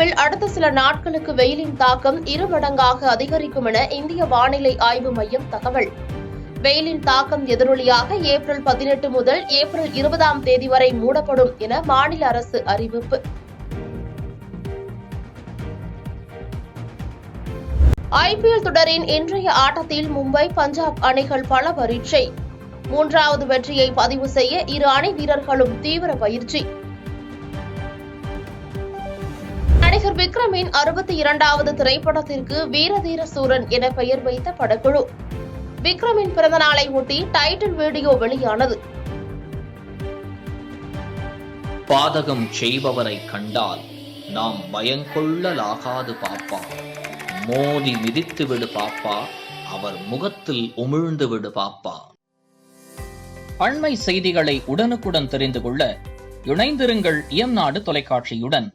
இந்தியாவில் அடுத்த சில நாட்களுக்கு வெயிலின் தாக்கம் இருமடங்காக அதிகரிக்கும் என இந்திய வானிலை ஆய்வு மையம் தகவல். வெயிலின் தாக்கம் எதிரொலியாக ஏப்ரல் 18 முதல் ஏப்ரல் 20ஆம் தேதி வரை மூடப்படும் என மாநில அரசு அறிவிப்பு. ஐபிஎல் தொடரின் இன்றைய ஆட்டத்தில் மும்பை, பஞ்சாப் அணிகள் பல பரீட்சை. 3வது வெற்றியை பதிவு செய்ய இரு அணி வீரர்களும் தீவிர பயிற்சி. நடிகர் விக்ரமின் 62வது திரைப்படத்திற்கு வீரதீர சூரன் என பெயர் வைத்த படக்குழு. விக்ரமின் பிறந்த நாளை ஒட்டி டைட்டில் வீடியோ வெளியானது. பாதகம் செய்பவரை கண்டால் நாம் பயங்கொள்ளலாகாது பாப்பா, மோதி மிதித்து விடு பாப்பா, அவர் முகத்தில் உமிழ்ந்து விடு பாப்பா. அண்மை செய்திகளை உடனுக்குடன் தெரிந்து கொள்ள இணைந்திருங்கள் இயம்நாடு தொலைக்காட்சியுடன்.